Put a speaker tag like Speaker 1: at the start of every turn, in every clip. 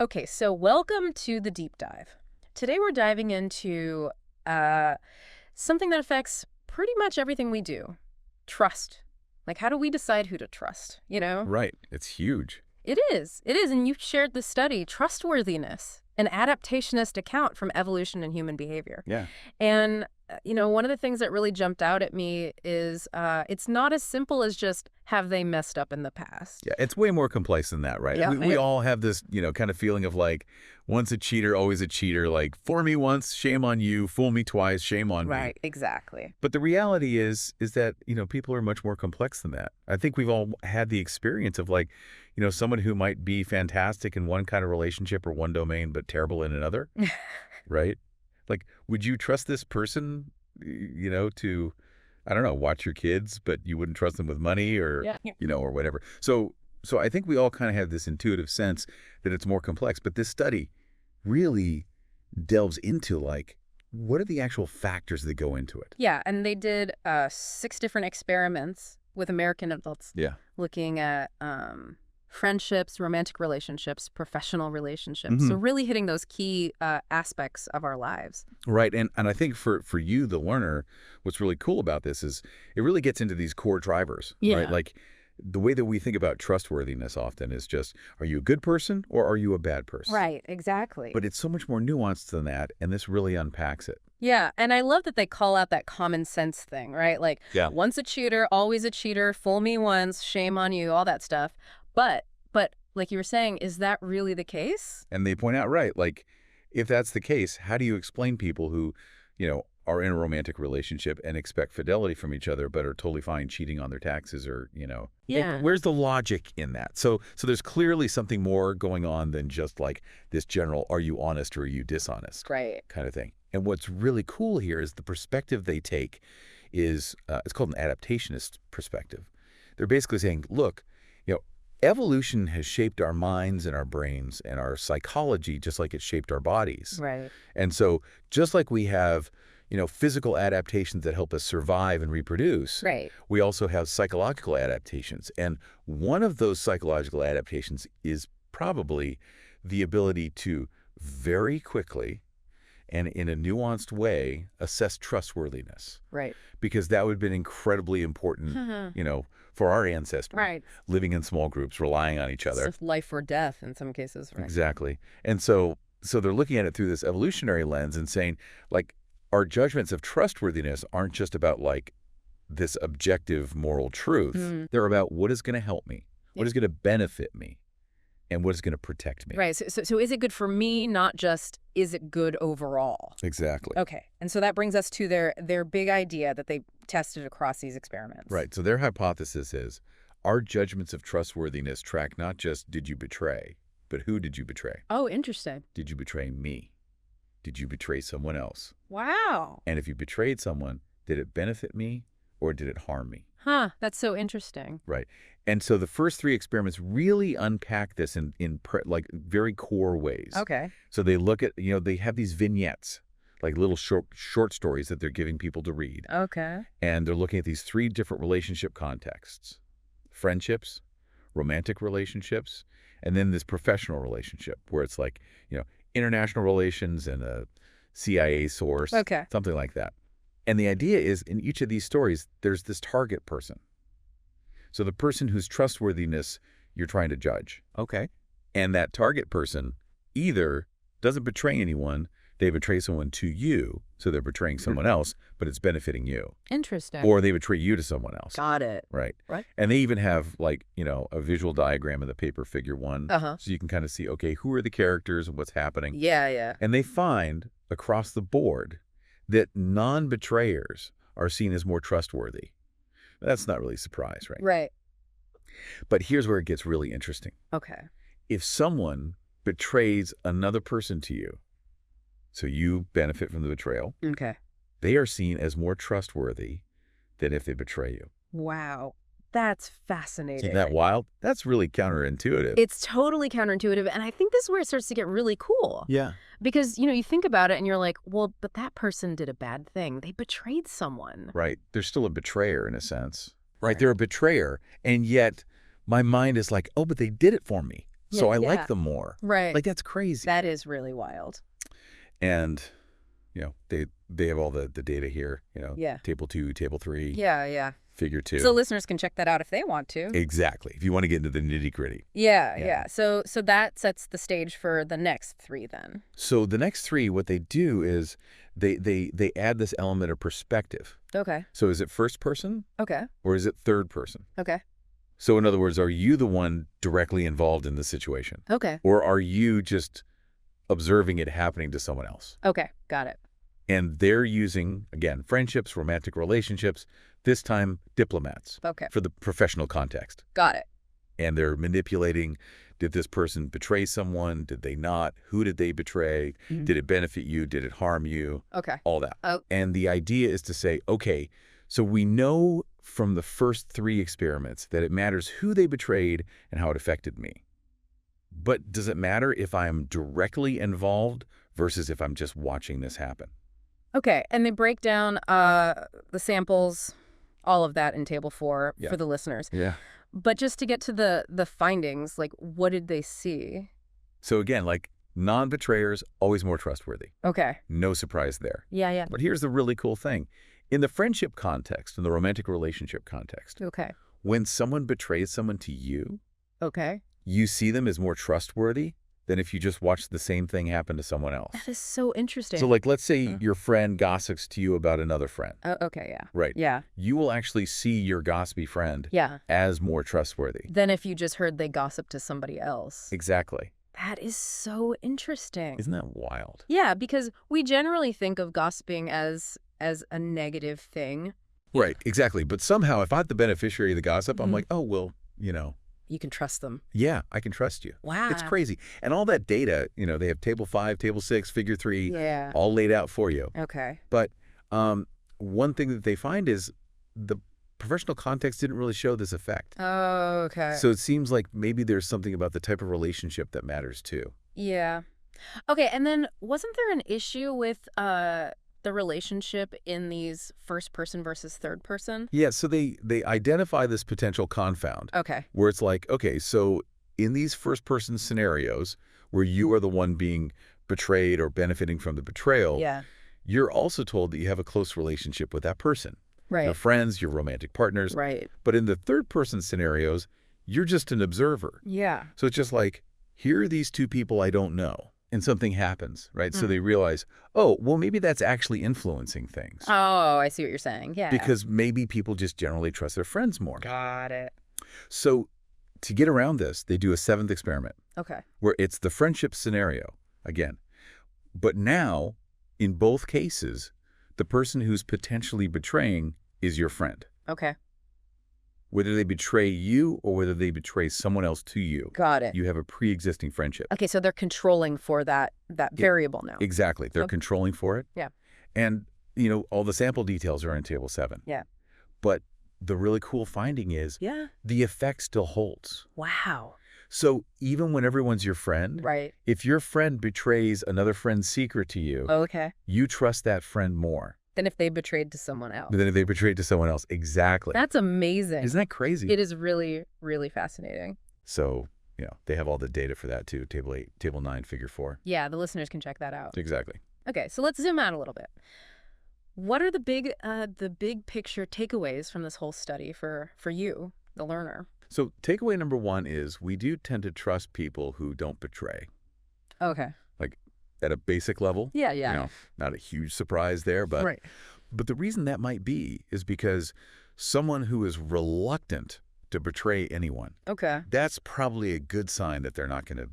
Speaker 1: Okay, so welcome to the deep dive. Today we're diving into uh, something that affects pretty much everything we do. Trust. Like, how do we decide who to trust, you know?
Speaker 2: Right. It's huge.
Speaker 1: It is. It is. And you shared the study, Trustworthiness, an adaptationist account from evolution and human behavior.
Speaker 2: Yeah.
Speaker 1: And, one of the things that really jumped out at me is it's not as simple as just have they messed up in the past.
Speaker 2: Yeah. It's way more complex than that, right?
Speaker 1: Yeah.
Speaker 2: We all have this, kind of feeling of like, once a cheater, always a cheater. Like, fool me once, shame on you. Fool me twice, shame on me.
Speaker 1: Right. Exactly.
Speaker 2: But the reality is that, people are much more complex than that. I think we've all had the experience of like, someone who might be fantastic in one kind of relationship or one domain, but terrible in another, right? Like, would you trust this person, to, I don't know, watch your kids, but you wouldn't trust them with money or,
Speaker 1: Yeah.
Speaker 2: or whatever. So I think we all kind of have this intuitive sense that it's more complex. But this study really delves into like, what are the actual factors that go into it?
Speaker 1: Yeah, and they did 6 different experiments with American adults
Speaker 2: Yeah.
Speaker 1: looking at friendships, romantic relationships, professional relationships. So really hitting those key aspects of our lives.
Speaker 2: Right. And I think for you, the learner, what's really cool about this is it really gets into these core drivers,
Speaker 1: Yeah.
Speaker 2: right? Like the way that we think about trustworthiness often is just, are you a good person or are you a bad person?
Speaker 1: Right, exactly.
Speaker 2: But it's so much more nuanced than that. And this really unpacks it.
Speaker 1: Yeah, and I love that they call out that common sense thing, right? Like,
Speaker 2: Yeah.
Speaker 1: once a cheater, always a cheater, fool me once, shame on you, all that stuff. But like you were saying, is that really the case?
Speaker 2: And they point out, right, like if that's the case, how do you explain people who, are in a romantic relationship and expect fidelity from each other, but are totally fine cheating on their taxes or,
Speaker 1: Yeah.
Speaker 2: where's the logic in that? So there's clearly something more going on than just like this general, are you honest or are you dishonest
Speaker 1: Right.
Speaker 2: kind of thing. And what's really cool here is the perspective they take is, it's called an adaptationist perspective. They're basically saying, look, evolution has shaped our minds and our brains and our psychology just like it shaped our bodies.
Speaker 1: Right.
Speaker 2: And so just like we have, physical adaptations that help us survive and reproduce,
Speaker 1: Right.
Speaker 2: we also have psychological adaptations. And one of those psychological adaptations is probably the ability to very quickly and in a nuanced way assess trustworthiness.
Speaker 1: Right.
Speaker 2: Because that would have been incredibly important, for our ancestors.
Speaker 1: Right.
Speaker 2: Living in small groups, relying on each
Speaker 1: It's
Speaker 2: other.
Speaker 1: just life or death in some cases, right?
Speaker 2: Exactly. And so they're looking at it through this evolutionary lens and saying, like, our judgments of trustworthiness aren't just about, like, this objective moral truth. They're about what is going to help me, what is going to benefit me, and what is going to protect me.
Speaker 1: Right. So is it good for me, not just is it good overall?
Speaker 2: Exactly.
Speaker 1: Okay. And so that brings us to their big idea that they tested across these experiments.
Speaker 2: Right. So their hypothesis is our judgments of trustworthiness track not just did you betray, but who did you betray?
Speaker 1: Oh, interesting.
Speaker 2: Did you betray me? Did you betray someone else?
Speaker 1: Wow.
Speaker 2: And if you betrayed someone, did it benefit me or did it harm me?
Speaker 1: Huh. That's so interesting.
Speaker 2: Right. And so the first 3 experiments really unpack this in like very core ways.
Speaker 1: Okay.
Speaker 2: So they look at, they have these vignettes, like little short stories that they're giving people to read.
Speaker 1: Okay.
Speaker 2: And they're looking at these 3 different relationship contexts: friendships, romantic relationships, and then this professional relationship where it's like, international relations and a CIA source,
Speaker 1: Okay.
Speaker 2: something like that. And the idea is in each of these stories, there's this target person. So the person whose trustworthiness you're trying to judge.
Speaker 1: Okay.
Speaker 2: And that target person either doesn't betray anyone, they betray someone to you, so they're betraying someone else, but it's benefiting you.
Speaker 1: Interesting.
Speaker 2: Or they betray you to someone else.
Speaker 1: Got it.
Speaker 2: Right.
Speaker 1: Right.
Speaker 2: And they even have like, a visual diagram of the paper figure 1.
Speaker 1: Uh-huh.
Speaker 2: So you can kind of see, okay, who are the characters and what's happening.
Speaker 1: Yeah, yeah.
Speaker 2: And they find across the board that non-betrayers are seen as more trustworthy. That's not really a surprise, right?
Speaker 1: Right.
Speaker 2: But here's where it gets really interesting.
Speaker 1: Okay.
Speaker 2: If someone betrays another person to you, so you benefit from the betrayal,
Speaker 1: Okay.
Speaker 2: they are seen as more trustworthy than if they betray you.
Speaker 1: Wow. That's fascinating.
Speaker 2: Isn't that wild? That's really counterintuitive.
Speaker 1: It's totally counterintuitive. And I think this is where it starts to get really cool.
Speaker 2: Yeah.
Speaker 1: Because, you think about it and you're like, well, but that person did a bad thing. They betrayed someone.
Speaker 2: Right. They're still a betrayer in a sense. Right. They're a betrayer. And yet my mind is like, oh, but they did it for me. so I like
Speaker 1: Yeah.
Speaker 2: them more.
Speaker 1: Right.
Speaker 2: Like, that's crazy.
Speaker 1: That is really wild.
Speaker 2: And, they have all the data here,
Speaker 1: Yeah.
Speaker 2: table 2, table 3,
Speaker 1: Yeah.
Speaker 2: figure 2.
Speaker 1: So listeners can check that out if they want to.
Speaker 2: Exactly. If you want to get into the nitty-gritty.
Speaker 1: Yeah. So that sets the stage for the next 3 then.
Speaker 2: So the next 3, what they do is they add this element of perspective.
Speaker 1: Okay.
Speaker 2: So is it first person
Speaker 1: Okay.
Speaker 2: or is it third person?
Speaker 1: Okay.
Speaker 2: So in other words, are you the one directly involved in the situation?
Speaker 1: Okay.
Speaker 2: Or are you just observing it happening to someone else?
Speaker 1: Okay. Got it.
Speaker 2: And they're using, again, friendships, romantic relationships, this time diplomats
Speaker 1: Okay.
Speaker 2: for the professional context.
Speaker 1: Got it.
Speaker 2: And they're manipulating, did this person betray someone? Did they not? Who did they betray?
Speaker 1: Mhm.
Speaker 2: Did it benefit you? Did it harm you?
Speaker 1: Okay.
Speaker 2: All that.
Speaker 1: Oh.
Speaker 2: And the idea is to say, okay, so we know from the first 3 experiments that it matters who they betrayed and how it affected me. But does it matter if I'm directly involved versus if I'm just watching this happen?
Speaker 1: Okay. And they break down the samples, all of that in table 4
Speaker 2: Yeah.
Speaker 1: for the listeners.
Speaker 2: Yeah.
Speaker 1: But just to get to the findings, like what did they see?
Speaker 2: So again, like non-betrayers, always more trustworthy.
Speaker 1: Okay.
Speaker 2: No surprise there.
Speaker 1: Yeah.
Speaker 2: But here's the really cool thing. In the friendship context, in the romantic relationship context,
Speaker 1: Okay.
Speaker 2: when someone betrays someone to you,
Speaker 1: Okay.
Speaker 2: you see them as more trustworthy than if you just watch the same thing happen to someone else.
Speaker 1: That is so interesting.
Speaker 2: So like, let's say your friend gossips to you about another friend.
Speaker 1: Oh, okay. Yeah.
Speaker 2: Right.
Speaker 1: Yeah.
Speaker 2: You will actually see your gossipy friend
Speaker 1: Yeah.
Speaker 2: as more trustworthy.
Speaker 1: Then if you just heard they gossip to somebody else.
Speaker 2: Exactly.
Speaker 1: That is so interesting.
Speaker 2: Isn't that wild?
Speaker 1: Yeah, because we generally think of gossiping as a negative thing.
Speaker 2: Right, exactly. But somehow, if I'm the beneficiary of the gossip, I'm
Speaker 1: Mhm.
Speaker 2: like, oh, well,
Speaker 1: You can trust them.
Speaker 2: yeah, I can trust you.
Speaker 1: Wow.
Speaker 2: It's crazy. And all that data, they have table 5, table 6, figure 3,
Speaker 1: Yeah.
Speaker 2: all laid out for you.
Speaker 1: Okay.
Speaker 2: But one thing that they find is the professional context didn't really show this effect.
Speaker 1: Oh, okay.
Speaker 2: So it seems like maybe there's something about the type of relationship that matters too.
Speaker 1: Yeah. Okay, and then wasn't there an issue with the relationship in these first person versus third person?
Speaker 2: Yeah, so they identify this potential confound
Speaker 1: Okay.
Speaker 2: where it's like, okay, so in these first-person scenarios where you are the one being betrayed or benefiting from the betrayal,
Speaker 1: Yeah.
Speaker 2: you're also told that you have a close relationship with that person.
Speaker 1: Right.
Speaker 2: Your friends, your romantic partners.
Speaker 1: Right.
Speaker 2: But in the third-person scenarios, you're just an observer.
Speaker 1: Yeah.
Speaker 2: So it's just like, here are these 2 people I don't know, and something happens, right? So they realize, oh, well, maybe that's actually influencing things.
Speaker 1: Oh, I see what you're saying. Yeah.
Speaker 2: Because maybe people just generally trust their friends more.
Speaker 1: Got it.
Speaker 2: So to get around this, they do a 7th experiment
Speaker 1: Okay.
Speaker 2: where it's the friendship scenario again. But now, in both cases, the person who's potentially betraying is your friend.
Speaker 1: Okay.
Speaker 2: Whether they betray you or whether they betray someone else to you,
Speaker 1: Got it.
Speaker 2: you have a pre-existing friendship.
Speaker 1: Okay, so they're controlling for that variable now.
Speaker 2: Exactly. They're
Speaker 1: Okay.
Speaker 2: controlling for it.
Speaker 1: Yeah.
Speaker 2: And, all the sample details are in table 7.
Speaker 1: Yeah.
Speaker 2: But the really cool finding is
Speaker 1: Yeah.
Speaker 2: the effect still holds.
Speaker 1: Wow.
Speaker 2: So even when everyone's your friend,
Speaker 1: Right.
Speaker 2: if your friend betrays another friend's secret to you,
Speaker 1: Okay.
Speaker 2: you trust that friend more
Speaker 1: Then if they betrayed to someone else.
Speaker 2: than if they betrayed to someone else. Exactly.
Speaker 1: That's amazing.
Speaker 2: Isn't that crazy?
Speaker 1: It is really, really fascinating.
Speaker 2: So, they have all the data for that too. Table 8, table 9, figure 4.
Speaker 1: Yeah, the listeners can check that out.
Speaker 2: Exactly.
Speaker 1: Okay, so let's zoom out a little bit. What are the big picture takeaways from this whole study for you, the learner?
Speaker 2: So takeaway number 1 is we do tend to trust people who don't betray.
Speaker 1: Okay.
Speaker 2: Like at a basic level.
Speaker 1: Yeah.
Speaker 2: Not a huge surprise there, but
Speaker 1: Right.
Speaker 2: But the reason that might be is because someone who is reluctant to betray anyone,
Speaker 1: Okay.
Speaker 2: that's probably a good sign that they're not going to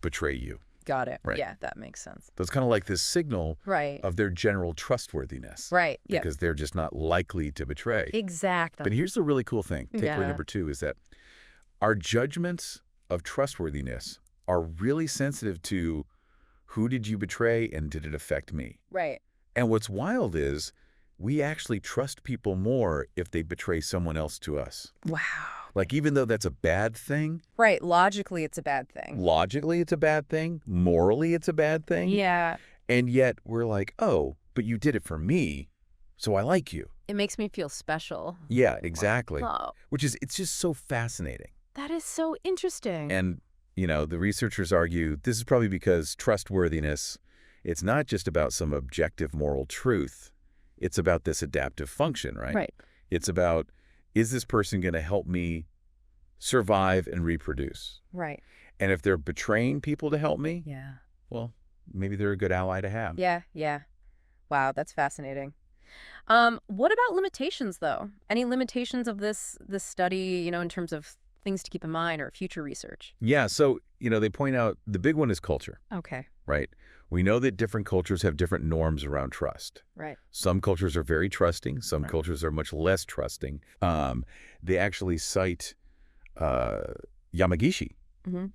Speaker 2: betray you.
Speaker 1: Got it.
Speaker 2: Right.
Speaker 1: Yeah, that makes sense.
Speaker 2: That's kind of like this signal
Speaker 1: Right.
Speaker 2: of their general trustworthiness.
Speaker 1: Right. Yeah.
Speaker 2: Because they're just not likely to betray.
Speaker 1: Exactly.
Speaker 2: But here's the really cool thing. Takeaway
Speaker 1: Yeah.
Speaker 2: number 2 is that our judgments of trustworthiness are really sensitive to who did you betray and did it affect me?
Speaker 1: Right.
Speaker 2: And what's wild is we actually trust people more if they betray someone else to us.
Speaker 1: Wow.
Speaker 2: Like, even though that's a bad thing,
Speaker 1: Right. Logically, it's a bad thing.
Speaker 2: logically it's a bad thing, morally it's a bad thing.
Speaker 1: Yeah.
Speaker 2: And yet we're like, oh, but you did it for me, so I like you.
Speaker 1: It makes me feel special.
Speaker 2: Yeah, exactly.
Speaker 1: Oh,
Speaker 2: It's just so fascinating.
Speaker 1: that is so interesting.
Speaker 2: And, The researchers argue this is probably because trustworthiness, it's not just about some objective moral truth. It's about this adaptive function, right?
Speaker 1: Right.
Speaker 2: It's about, is this person going to help me survive and reproduce?
Speaker 1: Right.
Speaker 2: And if they're betraying people to help me,
Speaker 1: Yeah.
Speaker 2: well, maybe they're a good ally to have.
Speaker 1: Yeah, yeah. Wow, that's fascinating. What about limitations, though? Any limitations of this study, in terms of things to keep in mind or future research?
Speaker 2: Yeah, so, they point out the big one is culture,
Speaker 1: Okay.
Speaker 2: right? We know that different cultures have different norms around trust.
Speaker 1: Right.
Speaker 2: Some cultures are very trusting. Some
Speaker 1: Right.
Speaker 2: cultures are much less trusting. They actually cite Yamagishi,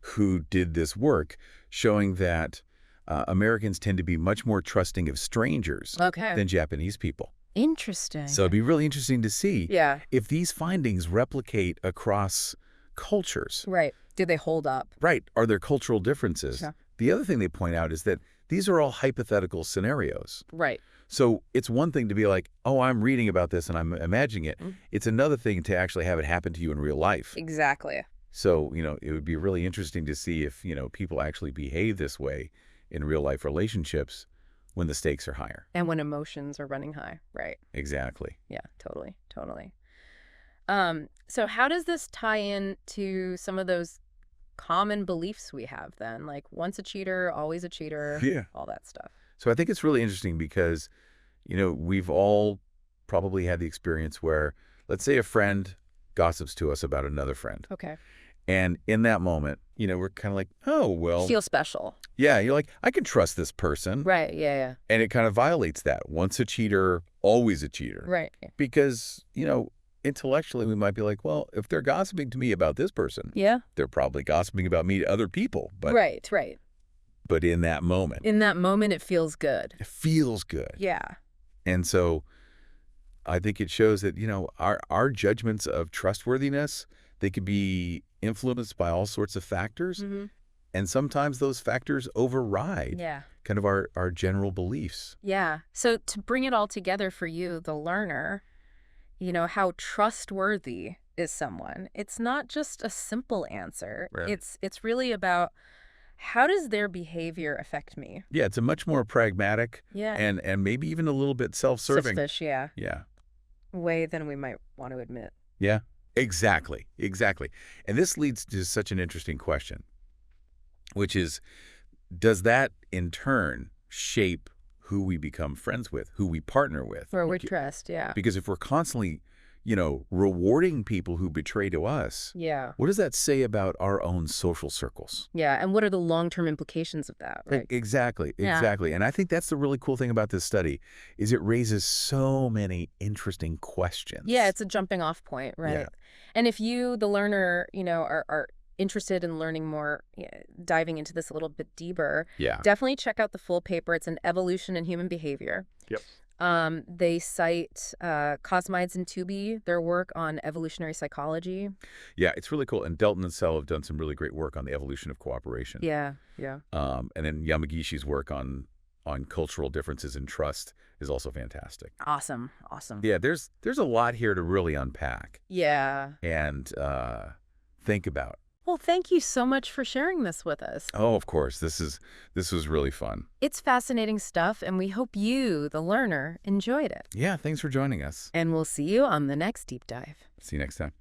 Speaker 2: who did this work, showing that Americans tend to be much more trusting of strangers than Japanese people.
Speaker 1: Interesting.
Speaker 2: So it'd be really interesting to see
Speaker 1: Yeah.
Speaker 2: if these findings replicate across cultures.
Speaker 1: Right. Do they hold up?
Speaker 2: Right. Are there cultural differences?
Speaker 1: Sure.
Speaker 2: The other thing they point out is that these are all hypothetical scenarios.
Speaker 1: Right.
Speaker 2: So it's one thing to be like, oh, I'm reading about this and I'm imagining it. It's another thing to actually have it happen to you in real life.
Speaker 1: Exactly.
Speaker 2: So, it would be really interesting to see if, people actually behave this way in real life relationships when the stakes are higher.
Speaker 1: And when emotions are running high. Right.
Speaker 2: Exactly.
Speaker 1: Yeah, totally. Totally. So how does this tie in to some of those common beliefs we have then? Like once a cheater, always a cheater,
Speaker 2: Yeah.
Speaker 1: all that stuff.
Speaker 2: So I think it's really interesting because, we've all probably had the experience where, let's say a friend gossips to us about another friend.
Speaker 1: Okay.
Speaker 2: And in that moment, we're kind of like, oh, well.
Speaker 1: Feel special.
Speaker 2: Yeah, you're like, I can trust this person.
Speaker 1: Right, yeah.
Speaker 2: And it kind of violates that. Once a cheater, always a cheater.
Speaker 1: Right. Yeah.
Speaker 2: Because, intellectually we might be like, well, if they're gossiping to me about this person,
Speaker 1: Yeah.
Speaker 2: they're probably gossiping about me to other people. But,
Speaker 1: Right.
Speaker 2: But in that moment.
Speaker 1: In that moment, it feels good.
Speaker 2: It feels good.
Speaker 1: Yeah.
Speaker 2: And so I think it shows that, our judgments of trustworthiness, they could be influenced by all sorts of factors. And sometimes those factors override kind of our general beliefs.
Speaker 1: Yeah. So to bring it all together for you, the learner, how trustworthy is someone? It's not just a simple answer.
Speaker 2: Right.
Speaker 1: It's really about how does their behavior affect me?
Speaker 2: Yeah, it's a much more pragmatic and maybe even a little bit self-serving.
Speaker 1: Selfish, yeah.
Speaker 2: Yeah.
Speaker 1: Way than we might want to admit.
Speaker 2: Yeah, exactly. And this leads to such an interesting question, which is, does that in turn shape who we become friends with, who we partner with?
Speaker 1: Or we trust, yeah.
Speaker 2: Because if we're constantly, rewarding people who betray to us,
Speaker 1: Yeah.
Speaker 2: what does that say about our own social circles?
Speaker 1: Yeah, and what are the long-term implications of that, right?
Speaker 2: Exactly. And I think that's the really cool thing about this study, is it raises so many interesting questions.
Speaker 1: Yeah, it's a jumping off point, right?
Speaker 2: Yeah.
Speaker 1: And if you, the learner, are interested in learning more, diving into this a little bit deeper, definitely check out the full paper. It's an Evolution in Human Behavior.
Speaker 2: Yep.
Speaker 1: They cite Kosmides and Tooby, their work on evolutionary psychology.
Speaker 2: Yeah, it's really cool. And Delton and Sell have done some really great work on the evolution of cooperation.
Speaker 1: Yeah.
Speaker 2: And then Yamagishi's work on cultural differences in trust is also fantastic.
Speaker 1: Awesome.
Speaker 2: Yeah, there's a lot here to really unpack.
Speaker 1: Yeah.
Speaker 2: And think about.
Speaker 1: Well, thank you so much for sharing this with us.
Speaker 2: Oh, of course. This was really fun.
Speaker 1: It's fascinating stuff, and we hope you, the learner, enjoyed it.
Speaker 2: Yeah, thanks for joining us.
Speaker 1: And we'll see you on the next deep dive.
Speaker 2: See you next time.